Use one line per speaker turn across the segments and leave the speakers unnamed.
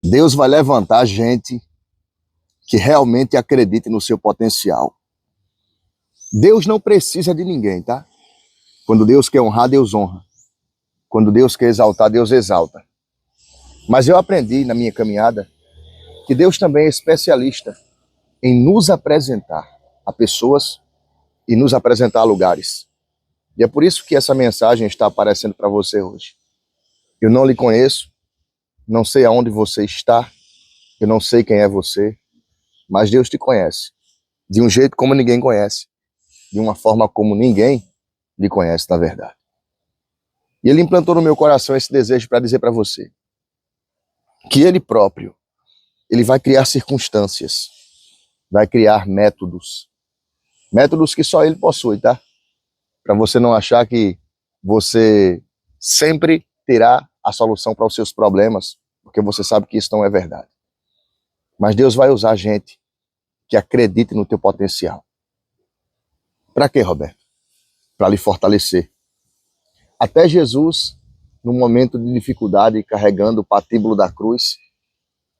Deus vai levantar gente que realmente acredite no seu potencial. Deus não precisa de ninguém, tá? Quando Deus quer honrar, Deus honra. Quando Deus quer exaltar, Deus exalta. Mas eu aprendi na minha caminhada que Deus também é especialista em nos apresentar a pessoas e nos apresentar a lugares. E é por isso que essa mensagem está aparecendo para você hoje. Eu não lhe conheço, não sei aonde você está, eu não sei quem é você, mas Deus te conhece. De um jeito como ninguém conhece, de uma forma como ninguém lhe conhece na verdade. E Ele implantou no meu coração esse desejo para dizer para você que Ele próprio, Ele vai criar circunstâncias, vai criar métodos que só Ele possui, tá? Para você não achar que você sempre terá a solução para os seus problemas, porque você sabe que isso não é verdade. Mas Deus vai usar gente que acredite no teu potencial. Para quê, Roberto? Para lhe fortalecer. Até Jesus, no momento de dificuldade, carregando o patíbulo da cruz,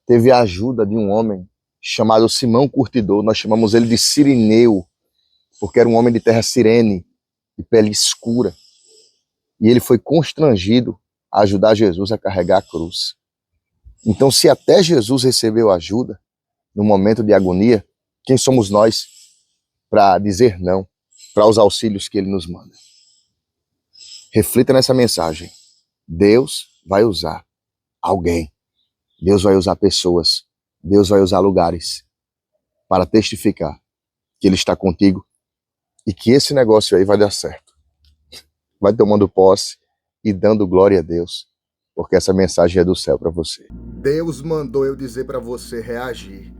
teve a ajuda de um homem chamado Simão Curtidor. Nós chamamos ele de Cirineu, porque era um homem de terra Cirene, de pele escura. E ele foi constrangido a ajudar Jesus a carregar a cruz. Então, se até Jesus recebeu ajuda no momento de agonia, quem somos nós para dizer não para os auxílios que ele nos manda? Reflita nessa mensagem. Deus vai usar alguém. Deus vai usar pessoas. Deus vai usar lugares para testificar que Ele está contigo e que esse negócio aí vai dar certo. Vai tomando posse e dando glória a Deus, porque essa mensagem é do céu para você.
Deus mandou eu dizer para você reagir,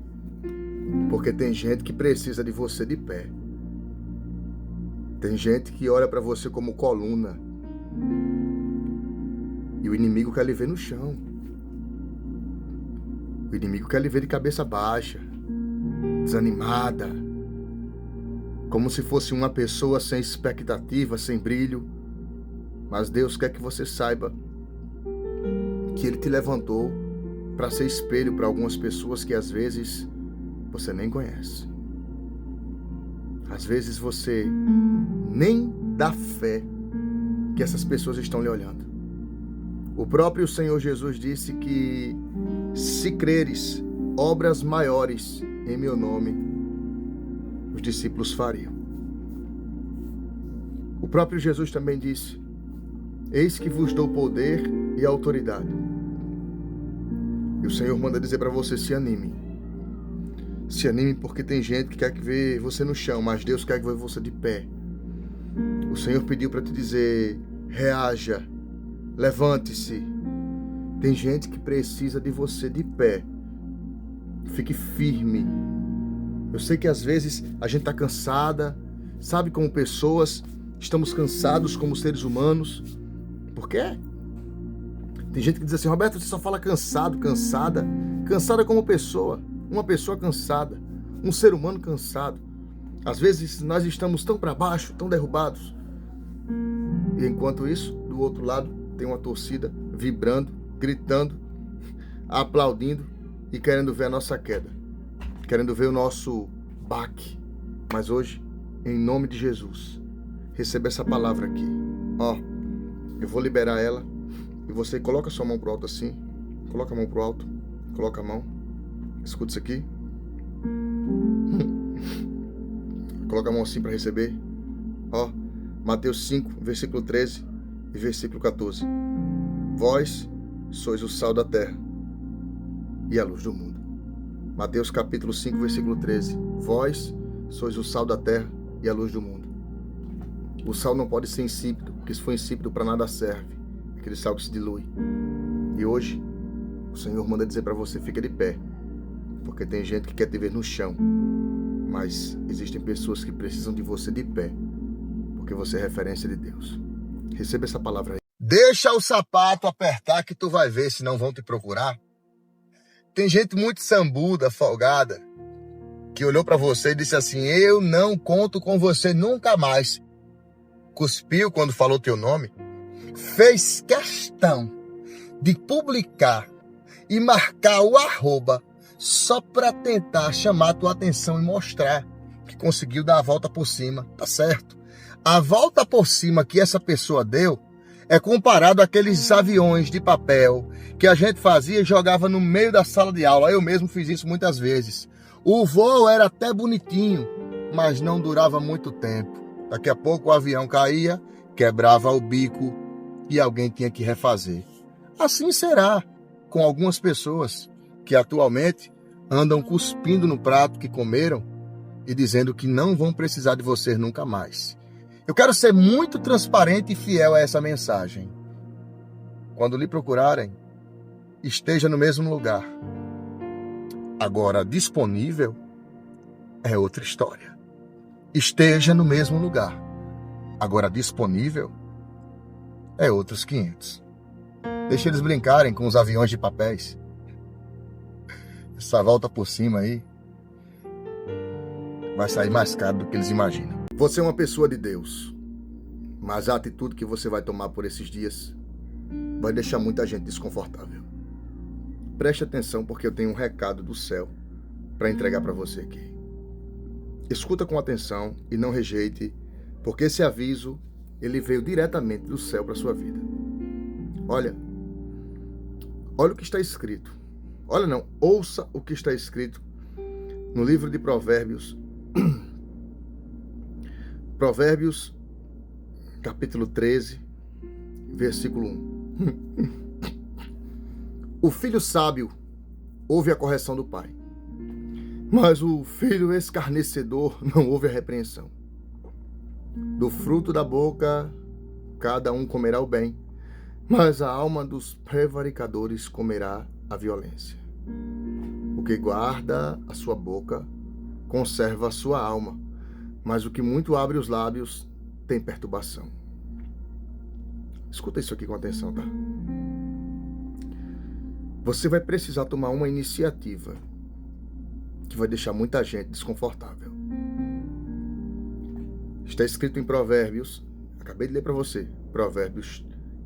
porque tem gente que precisa de você de pé. Tem gente que olha para você como coluna e o inimigo quer lhe ver no chão. O inimigo quer lhe ver de cabeça baixa, desanimada, como se fosse uma pessoa sem expectativa, sem brilho. Mas Deus quer que você saiba que Ele te levantou para ser espelho para algumas pessoas que às vezes você nem conhece. Às vezes você nem dá fé que essas pessoas estão lhe olhando. O próprio Senhor Jesus disse que se creres obras maiores em meu nome, os discípulos fariam. O próprio Jesus também disse: eis que vos dou poder e autoridade. E o Senhor manda dizer para você: se anime. Se anime, porque tem gente que quer ver você no chão, mas Deus quer ver você de pé. O Senhor pediu para te dizer: reaja, levante-se. Tem gente que precisa de você de pé. Fique firme. Eu sei que às vezes a gente está cansada, sabe, como pessoas, estamos cansados como seres humanos. Por quê? Tem gente que diz assim: Roberto, você só fala cansado, cansada. Cansada como pessoa, uma pessoa cansada, um ser humano cansado. Às vezes nós estamos tão para baixo, tão derrubados. E enquanto isso, do outro lado, tem uma torcida vibrando, gritando, aplaudindo e querendo ver a nossa queda, querendo ver o nosso baque. Mas hoje, em nome de Jesus, receba essa palavra aqui. Ó, eu vou liberar ela e você coloca a sua mão pro alto assim, coloca a mão pro alto, coloca a mão, escuta isso aqui. Coloca a mão assim para receber. Ó, Mateus 5, versículo 13 e versículo 14. Vós sois o sal da terra e a luz do mundo. Mateus capítulo 5, versículo 13. Vós sois o sal da terra e a luz do mundo. O sal não pode ser insípido, porque se for insípido para nada serve. Aquele sal que se dilui. E hoje, o Senhor manda dizer para você: fica de pé. Porque tem gente que quer te ver no chão. Mas existem pessoas que precisam de você de pé. Porque você é referência de Deus. Receba essa palavra aí.
Deixa o sapato apertar que tu vai ver se não vão te procurar. Tem gente muito sambuda, folgada, que olhou para você e disse assim: eu não conto com você nunca mais. Cuspiu quando falou teu nome. Fez questão de publicar
e marcar o arroba só para tentar chamar a tua atenção e mostrar que conseguiu dar a volta por cima, tá certo? A volta por cima que essa pessoa deu é comparado àqueles aviões de papel que a gente fazia e jogava no meio da sala de aula. Eu mesmo fiz isso muitas vezes. O voo era até bonitinho, mas não durava muito tempo. Daqui a pouco o avião caía, quebrava o bico e alguém tinha que refazer. Assim será com algumas pessoas que atualmente andam cuspindo no prato que comeram e dizendo que não vão precisar de você nunca mais. Eu quero ser muito transparente e fiel a essa mensagem. Quando lhe procurarem, esteja no mesmo lugar. Agora, disponível é outra história. Esteja no mesmo lugar. Agora, disponível é outros 500. Deixa eles brincarem com os aviões de papéis. Essa volta por cima aí vai sair mais caro do que eles imaginam. Você é uma pessoa de Deus, mas a atitude que você vai tomar por esses dias vai deixar muita gente desconfortável. Preste atenção, porque eu tenho um recado do céu para entregar para você aqui. Escuta com atenção e não rejeite, porque esse aviso ele veio diretamente do céu para sua vida. Olha o que está escrito. Olha não, ouça o que está escrito no livro de Provérbios. Provérbios, capítulo 13, versículo 1. O filho sábio ouve a correção do pai, mas o filho escarnecedor não ouve a repreensão. Do fruto da boca cada um comerá o bem, mas a alma dos prevaricadores comerá a violência. O que guarda a sua boca conserva a sua alma, mas o que muito abre os lábios tem perturbação. Escuta isso aqui com atenção, tá? Você vai precisar tomar uma iniciativa que vai deixar muita gente desconfortável. Está escrito em Provérbios, acabei de ler para você, Provérbios,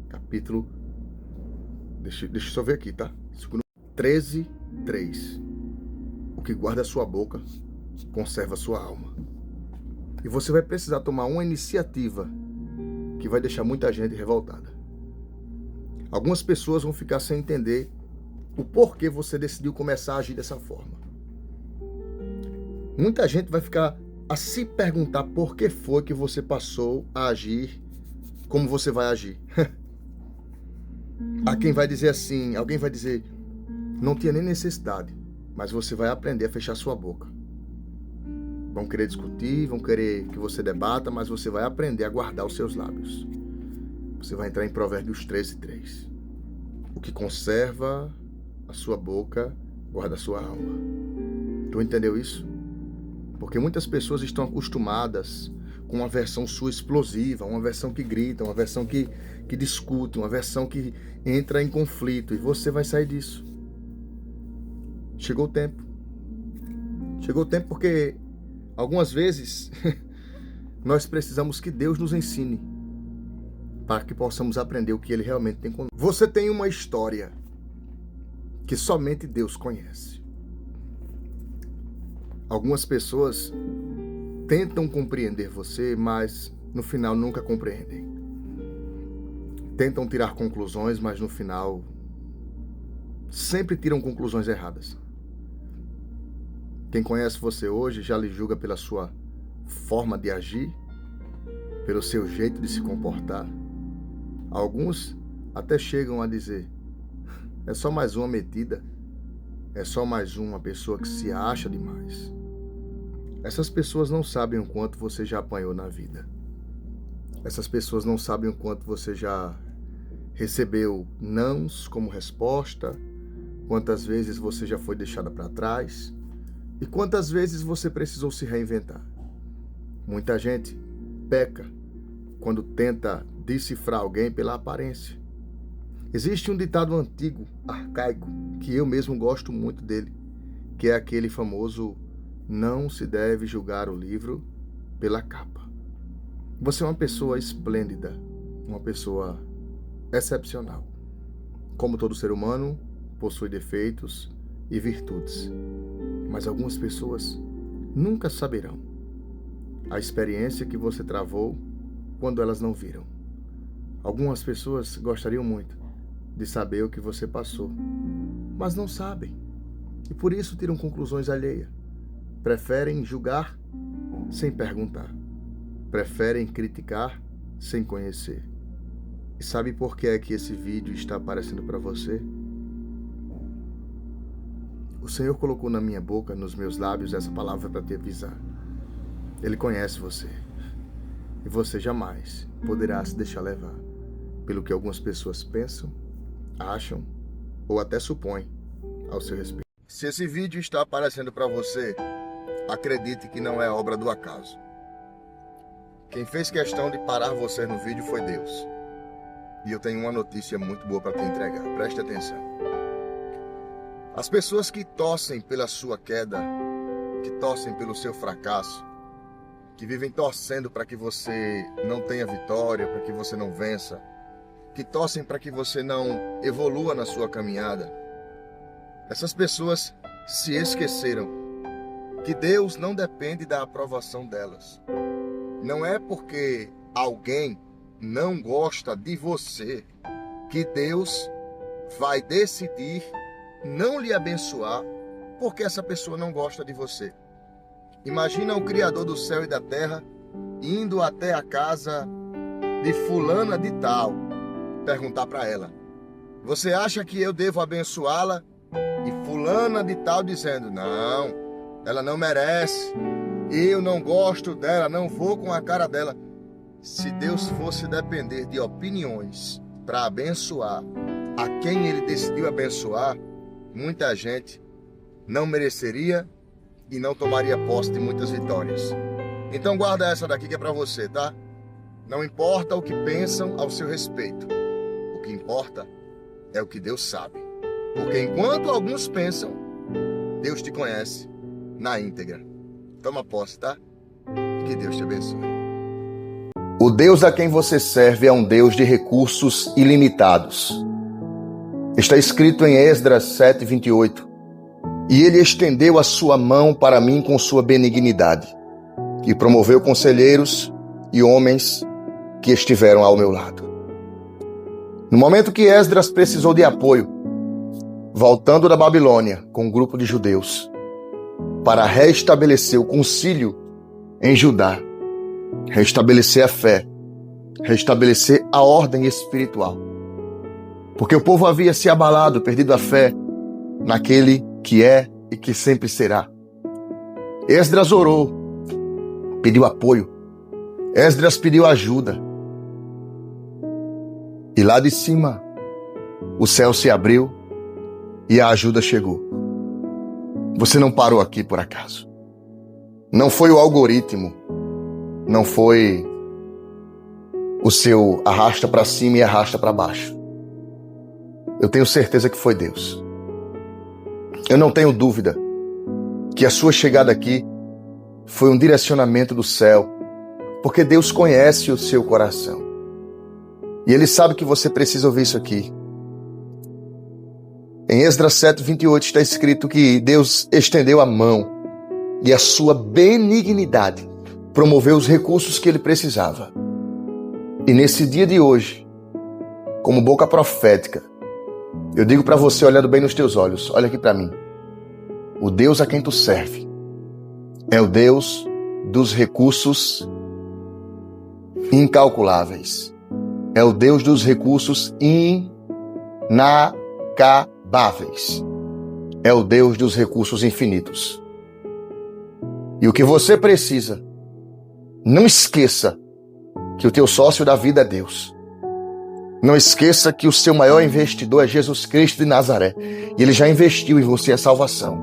capítulo, deixa eu só ver aqui, tá? 13, 3. O que guarda a sua boca conserva a sua alma. E você vai precisar tomar uma iniciativa que vai deixar muita gente revoltada. Algumas pessoas vão ficar sem entender o porquê você decidiu começar a agir dessa forma. Muita gente vai ficar a se perguntar por que foi que você passou a agir como você vai agir. Há quem vai dizer assim, alguém vai dizer, não tinha nem necessidade, mas você vai aprender a fechar sua boca. Vão querer discutir, vão querer que você debata, mas você vai aprender a guardar os seus lábios. Você vai entrar em Provérbios 13, 3. O que conserva a sua boca, guarda a sua alma. Tu entendeu isso? Porque muitas pessoas estão acostumadas com uma versão sua explosiva, uma versão que grita, uma versão que discute, uma versão que entra em conflito. E você vai sair disso. Chegou o tempo. Chegou o tempo porque algumas vezes nós precisamos que Deus nos ensine para que possamos aprender o que Ele realmente tem conosco. Você tem uma história que somente Deus conhece. Algumas pessoas tentam compreender você, mas no final nunca compreendem. Tentam tirar conclusões, mas no final sempre tiram conclusões erradas. Quem conhece você hoje já lhe julga pela sua forma de agir, pelo seu jeito de se comportar. Alguns até chegam a dizer, é só mais uma metida, é só mais uma pessoa que se acha demais. Essas pessoas não sabem o quanto você já apanhou na vida. Essas pessoas não sabem o quanto você já recebeu nãos como resposta, quantas vezes você já foi deixada para trás e quantas vezes você precisou se reinventar. Muita gente peca quando tenta decifrar alguém pela aparência. Existe um ditado antigo, arcaico, que eu mesmo gosto muito dele, que é aquele famoso: não se deve julgar o livro pela capa. Você é uma pessoa esplêndida, uma pessoa excepcional. Como todo ser humano, possui defeitos e virtudes, mas algumas pessoas nunca saberão a experiência que você travou quando elas não viram. Algumas pessoas gostariam muito de saber o que você passou, mas não sabem, e por isso tiram conclusões alheias. Preferem julgar sem perguntar. Preferem criticar sem conhecer. E sabe por que é que esse vídeo está aparecendo para você? O Senhor colocou na minha boca, nos meus lábios, essa palavra para te avisar. Ele conhece você. E você jamais poderá se deixar levar pelo que algumas pessoas pensam, acham ou até supõem ao seu respeito. Se esse vídeo está aparecendo para você, acredite que não é obra do acaso. Quem fez questão de parar você no vídeo foi Deus. E eu tenho uma notícia muito boa para te entregar. Preste atenção. As pessoas que torcem pela sua queda, que torcem pelo seu fracasso, que vivem torcendo para que você não tenha vitória, para que você não vença, que torcem para que você não evolua na sua caminhada, essas pessoas se esqueceram que Deus não depende da aprovação delas. Não é porque alguém não gosta de você que Deus vai decidir não lhe abençoar porque essa pessoa não gosta de você. Imagina o Criador do céu e da terra indo até a casa de fulana de tal, perguntar para ela: você acha que eu devo abençoá-la? E fulana de tal dizendo: não, ela não merece, eu não gosto dela, não vou com a cara dela. Se Deus fosse depender de opiniões para abençoar a quem ele decidiu abençoar, muita gente não mereceria e não tomaria posse de muitas vitórias. Então guarda essa daqui que é para você, tá? Não importa o que pensam ao seu respeito. O que importa é o que Deus sabe. Porque enquanto alguns pensam, Deus te conhece na íntegra. Toma posse, tá? Que Deus te abençoe. O Deus a quem você serve é um Deus de recursos ilimitados. Está escrito em Esdras 7:28. E ele estendeu a sua mão para mim com sua benignidade, e promoveu conselheiros e homens que estiveram ao meu lado. No momento que Esdras precisou de apoio, voltando da Babilônia com um grupo de judeus, para restabelecer o concílio em Judá, restabelecer a fé, restabelecer a ordem espiritual. Porque o povo havia se abalado, perdido a fé naquele que é e que sempre será. Esdras orou, pediu apoio. Esdras pediu ajuda. E lá de cima, o céu se abriu e a ajuda chegou. Você não parou aqui por acaso. Não foi o algoritmo, não foi o seu arrasta para cima e arrasta para baixo. Eu tenho certeza que foi Deus. Eu não tenho dúvida que a sua chegada aqui foi um direcionamento do céu, porque Deus conhece o seu coração. E Ele sabe que você precisa ouvir isso aqui. Em Esdras 7:28 está escrito que Deus estendeu a mão e a sua benignidade promoveu os recursos que Ele precisava. E nesse dia de hoje, como boca profética, eu digo para você, olhando bem nos teus olhos, olha aqui para mim. O Deus a quem tu serve é o Deus dos recursos incalculáveis. É o Deus dos recursos inacabáveis. É o Deus dos recursos infinitos. E o que você precisa, não esqueça que o teu sócio da vida é Deus. Não esqueça que o seu maior investidor é Jesus Cristo de Nazaré. E Ele já investiu em você a salvação.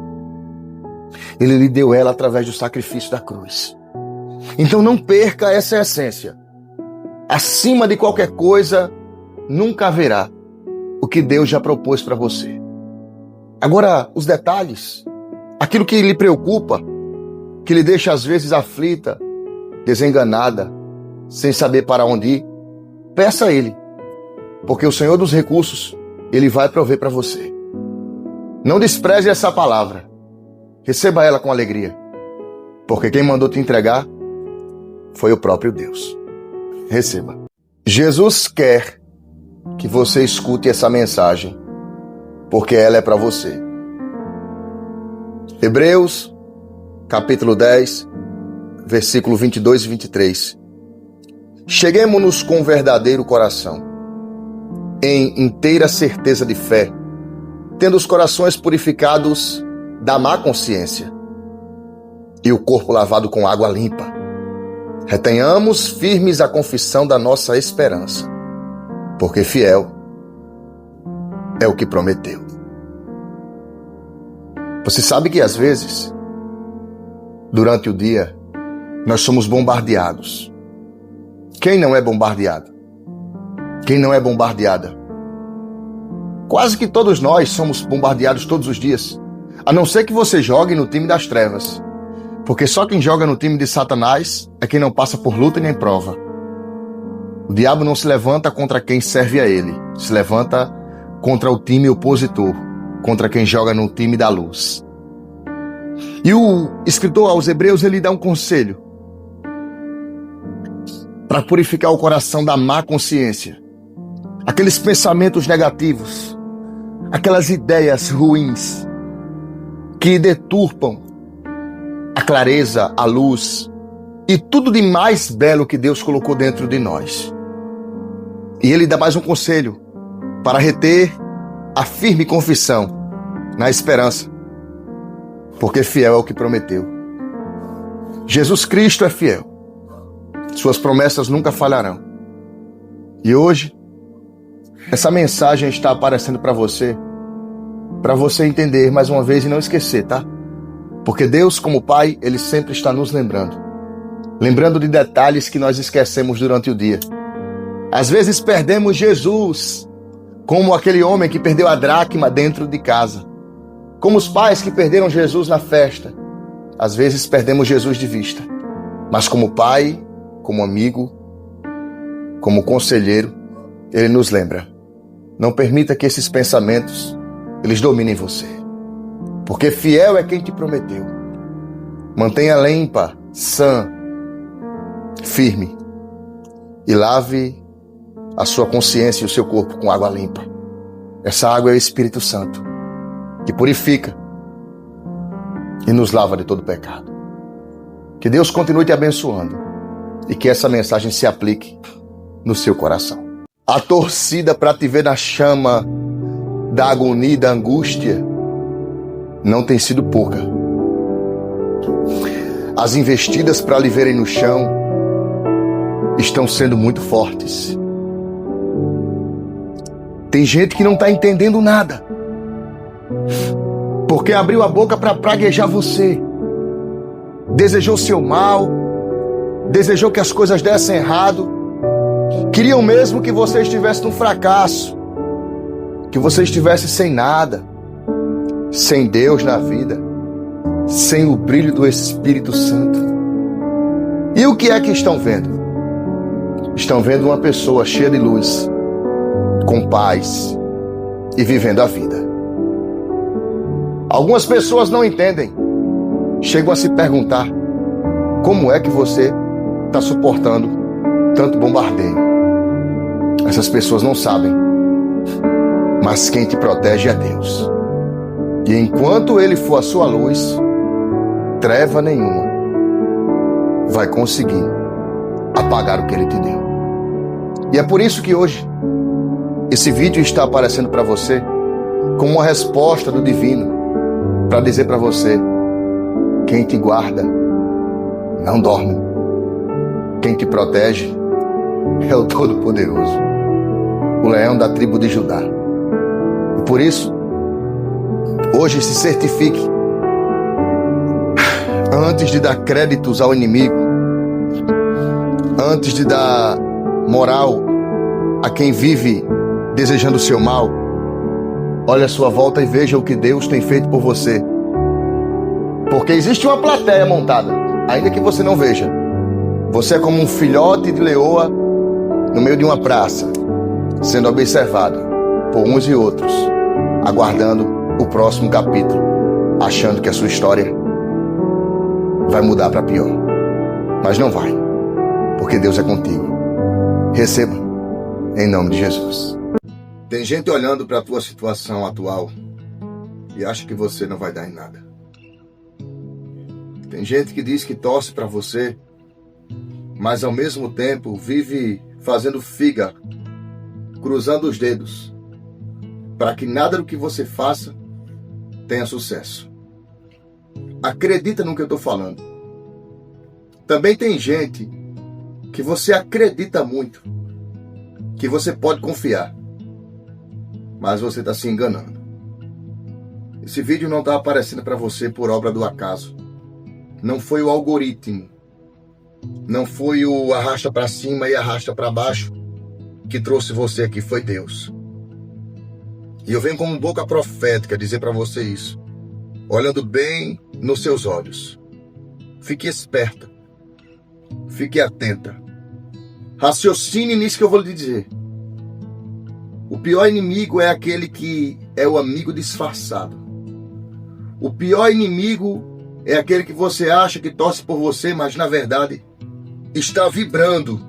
Ele lhe deu ela através do sacrifício da cruz. Então não perca essa essência. Acima de qualquer coisa, nunca haverá o que Deus já propôs para você. Agora, os detalhes, aquilo que lhe preocupa, que lhe deixa às vezes aflita, desenganada, sem saber para onde ir, peça a Ele. Porque o Senhor dos recursos, Ele vai prover para você.
Não despreze essa palavra. Receba ela com alegria. Porque quem mandou te entregar foi o próprio Deus. Receba. Jesus quer que você escute essa mensagem, porque ela é para você. Hebreus, capítulo 10, versículo 22 e 23. Cheguemo-nos com verdadeiro coração, em inteira certeza de fé, tendo os corações purificados da má consciência e o corpo lavado com água limpa. Retenhamos firmes a confissão da nossa esperança, porque fiel é o que prometeu. Você sabe que às vezes, durante o dia, nós somos bombardeados. Quem não é bombardeado? Quem não é bombardeada? Quase que todos nós somos bombardeados todos os dias, a não ser que você jogue no time das trevas. Porque só quem joga no time de Satanás é quem não passa por luta nem prova. O diabo não se levanta contra quem serve a ele, se levanta contra o time opositor, contra quem joga no time da luz. E o escritor aos Hebreus, ele dá um conselho para purificar o coração da má consciência, aqueles pensamentos negativos, aquelas ideias ruins que deturpam a clareza, a luz e tudo de mais belo que Deus colocou dentro de nós. E ele dá mais um conselho para reter a firme confissão na esperança, porque fiel é o que prometeu. Jesus Cristo é fiel. Suas promessas nunca falharão. E hoje, essa mensagem está aparecendo para você entender mais uma vez e não esquecer, tá? Porque Deus, como Pai, Ele sempre está nos lembrando. Lembrando de detalhes que nós esquecemos durante o dia. Às vezes perdemos Jesus, como aquele homem que perdeu a dracma dentro de casa. Como os pais que perderam Jesus na festa. Às vezes perdemos Jesus de vista. Mas como Pai, como amigo, como conselheiro, Ele nos lembra. Não permita que esses pensamentos, eles dominem você. Porque fiel é quem te prometeu. Mantenha limpa, sã, firme. E lave a sua consciência e o seu corpo com água limpa. Essa água é o Espírito Santo, que purifica e nos lava de todo pecado. Que Deus continue te abençoando e que essa mensagem se aplique no seu coração. A torcida para te ver na chama da agonia e da angústia não tem sido pouca. As investidas para lhe verem no chão estão sendo muito fortes. Tem gente que não está entendendo nada, porque abriu a boca para praguejar você, desejou seu mal, desejou que as coisas dessem errado, queriam mesmo que você estivesse num fracasso, que você estivesse sem nada, sem Deus na vida, sem o brilho do Espírito Santo. E o que é que estão vendo? Estão vendo uma pessoa cheia de luz, com paz e vivendo a vida. Algumas pessoas não entendem, chegam a se perguntar: como é que você está suportando tanto bombardeio? Essas pessoas não sabem, mas quem te protege é Deus. E enquanto Ele for a sua luz, treva nenhuma vai conseguir apagar o que Ele te deu. E é por isso que hoje esse vídeo está aparecendo para você como uma resposta do divino para dizer para você: quem te guarda não dorme, quem te protege é o Todo-Poderoso, o leão da tribo de Judá. E por isso, hoje se certifique, antes de dar créditos ao inimigo, antes de dar moral a quem vive desejando o seu mal, olhe à sua volta e veja o que Deus tem feito por você. Porque existe uma plateia montada, ainda que você não veja. Você é como um filhote de leoa no meio de uma praça, sendo observado por uns e outros, aguardando o próximo capítulo, achando que a sua história vai mudar para pior. Mas não vai, porque Deus é contigo. Receba, em nome de Jesus. Tem gente olhando para a tua situação atual e acha que você não vai dar em nada. Tem gente que diz que torce para você, mas ao mesmo tempo vive fazendo figa, cruzando os dedos, para que nada do que você faça tenha sucesso. Acredita no que eu estou falando. Também tem gente que você acredita muito, que você pode confiar, mas você está se enganando. Esse vídeo não está aparecendo para você por obra do acaso. Não foi o algoritmo, não foi o arrasta para cima e arrasta para baixo que trouxe você aqui, foi Deus. E eu venho como boca profética dizer para você isso, olhando bem nos seus olhos. Fique esperta, fique atenta, raciocine nisso que eu vou lhe dizer. O pior inimigo é aquele que é o amigo disfarçado. O pior inimigo é aquele que você acha que torce por você, mas na verdade está vibrando,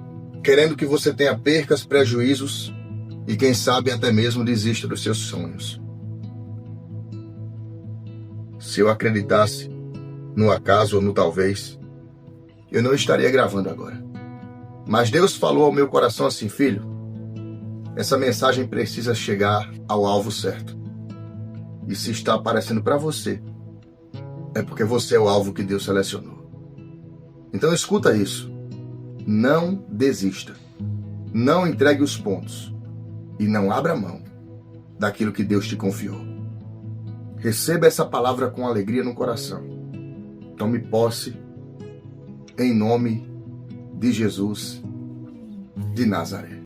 querendo que você tenha percas, prejuízos e quem sabe até mesmo desista dos seus sonhos. Se eu acreditasse no acaso ou no talvez, eu não estaria gravando agora. Mas Deus falou ao meu coração assim: filho, essa mensagem precisa chegar ao alvo certo. E se está aparecendo para você, é porque você é o alvo que Deus selecionou. Então escuta isso. Não desista. Não entregue os pontos. E não abra mão daquilo que Deus te confiou. Receba essa palavra com alegria no coração. Tome posse em nome de Jesus de Nazaré.